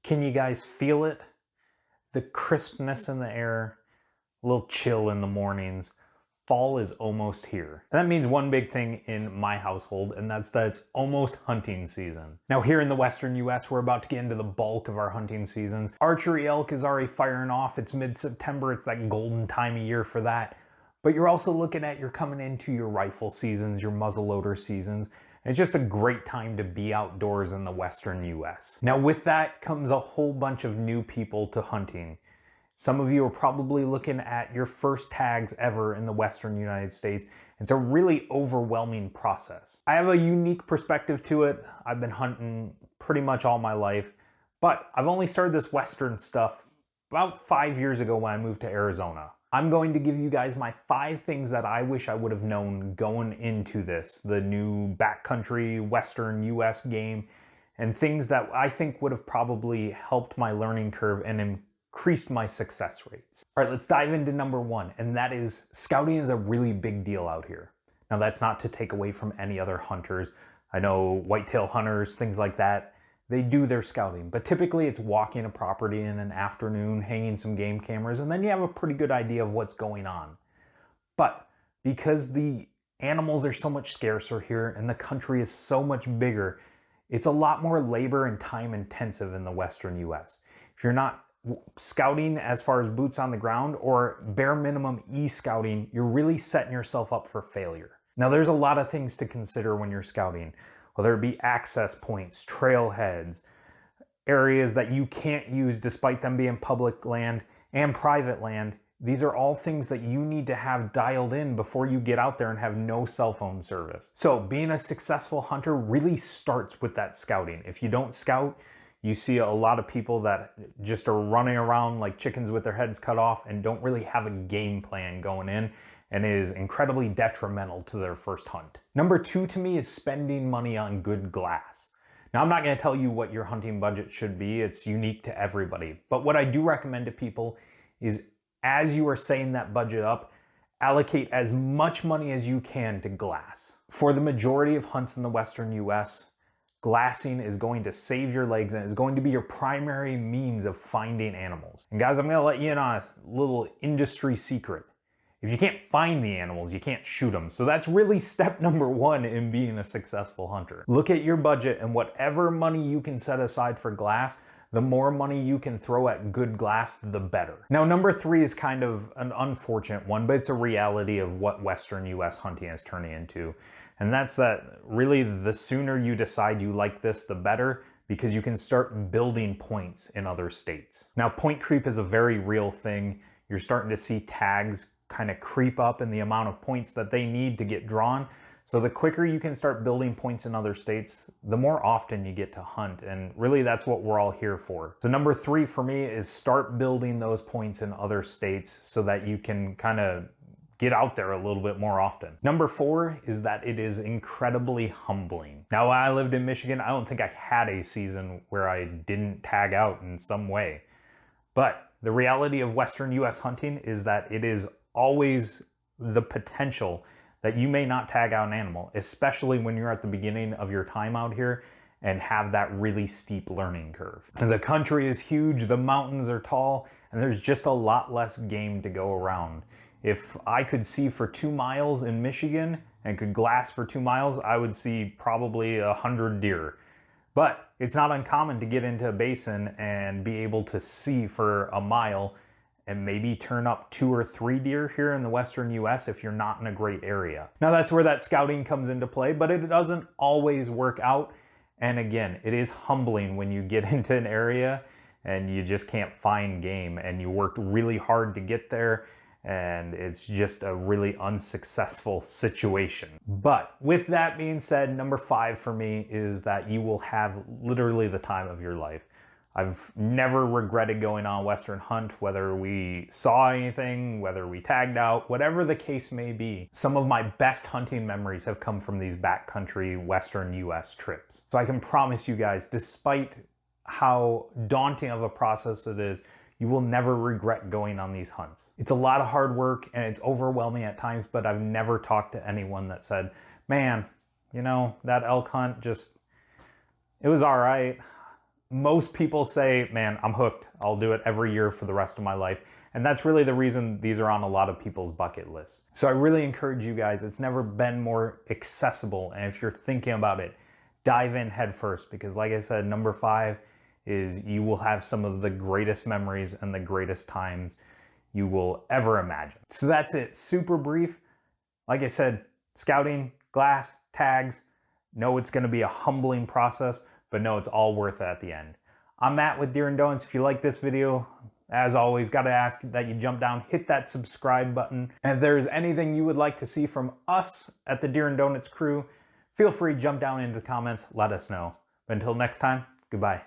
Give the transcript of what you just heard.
Can you guys feel it? The crispness in the air, a little chill in the mornings. Fall is almost here. And that means one big thing in my household, and that's that it's almost hunting season. Now here in the Western US, we're about to get into the bulk of our hunting seasons. Archery elk is already firing off. It's mid-September. It's that golden time of year for that. But you're also you're coming into your rifle seasons, your muzzleloader seasons. And it's just a great time to be outdoors in the Western US. Now with that comes a whole bunch of new people to hunting. Some of you are probably looking at your first tags ever in the Western United States. It's a really overwhelming process. I have a unique perspective to it. I've been hunting pretty much all my life, but I've only started this Western stuff about 5 years ago when I moved to Arizona. I'm going to give you guys my 5 things that I wish I would have known going into this, the new backcountry Western US game, and things that I think would have probably helped my learning curve and increased my success rates. All right, let's dive into number 1, and that is scouting is a really big deal out here. Now that's not to take away from any other hunters. I know whitetail hunters, things like that, they do their scouting, but typically it's walking a property in an afternoon, hanging some game cameras, and then you have a pretty good idea of what's going on. But because the animals are so much scarcer here and the country is so much bigger, it's a lot more labor and time intensive in the Western US. If you're not scouting as far as boots on the ground or bare minimum e-scouting, you're really setting yourself up for failure. Now there's a lot of things to consider when you're scouting, whether it be access points, trailheads, areas that you can't use despite them being public land and private land. These are all things that you need to have dialed in before you get out there and have no cell phone service. So being a successful hunter really starts with that scouting. If you don't scout, you see a lot of people that just are running around like chickens with their heads cut off and don't really have a game plan going in, and it is incredibly detrimental to their first hunt. Number 2 to me is spending money on good glass. Now I'm not going to tell you what your hunting budget should be. It's unique to everybody. But what I do recommend to people is as you are setting that budget up, allocate as much money as you can to glass. For the majority of hunts in the Western US, glassing is going to save your legs and is going to be your primary means of finding animals. And guys, I'm going to let you in on a little industry secret. If you can't find the animals, you can't shoot them. So that's really step number 1 in being a successful hunter. Look at your budget and whatever money you can set aside for glass, the more money you can throw at good glass, the better. Now, number 3 is kind of an unfortunate one, but it's a reality of what Western US hunting is turning into. And that's that really the sooner you decide you like this, the better, because you can start building points in other states. Now, point creep is a very real thing. You're starting to see tags kind of creep up in the amount of points that they need to get drawn. So the quicker you can start building points in other states, the more often you get to hunt. And really that's what we're all here for. So number 3 for me is start building those points in other states so that you can kind of get out there a little bit more often. Number 4 is that it is incredibly humbling. Now, when I lived in Michigan, I don't think I had a season where I didn't tag out in some way. But the reality of Western US hunting is that it is always the potential that you may not tag out an animal, especially when you're at the beginning of your time out here and have that really steep learning curve. And the country is huge, the mountains are tall, and there's just a lot less game to go around. If I could see for 2 miles in Michigan and could glass for 2 miles, I would see probably 100 deer. But it's not uncommon to get into a basin and be able to see for a mile and maybe turn up 2 or 3 deer here in the Western US if you're not in a great area. Now that's where that scouting comes into play, but it doesn't always work out. And again, it is humbling when you get into an area and you just can't find game and you worked really hard to get there and it's just a really unsuccessful situation. But with that being said, number 5 for me is that you will have literally the time of your life. I've never regretted going on a Western hunt, whether we saw anything, whether we tagged out, whatever the case may be. Some of my best hunting memories have come from these backcountry Western US trips. So I can promise you guys, despite how daunting of a process it is, you will never regret going on these hunts. It's a lot of hard work and it's overwhelming at times, but I've never talked to anyone that said, man, you know, that elk hunt it was all right. most people say, man, I'm hooked. I'll do it every year for the rest of my life. And that's really the reason these are on a lot of people's bucket lists. So I really encourage you guys, it's never been more accessible. And if you're thinking about it, dive in head first, because like I said, number 5 is you will have some of the greatest memories and the greatest times you will ever imagine. So that's it, super brief. Like I said, scouting, glass, tags, know it's gonna be a humbling process, but know it's all worth it at the end. I'm Matt with Deer and Donuts. If you like this video, as always, gotta ask that you jump down, hit that subscribe button. And if there's anything you would like to see from us at the Deer and Donuts crew, feel free to jump down into the comments, let us know. But until next time, goodbye.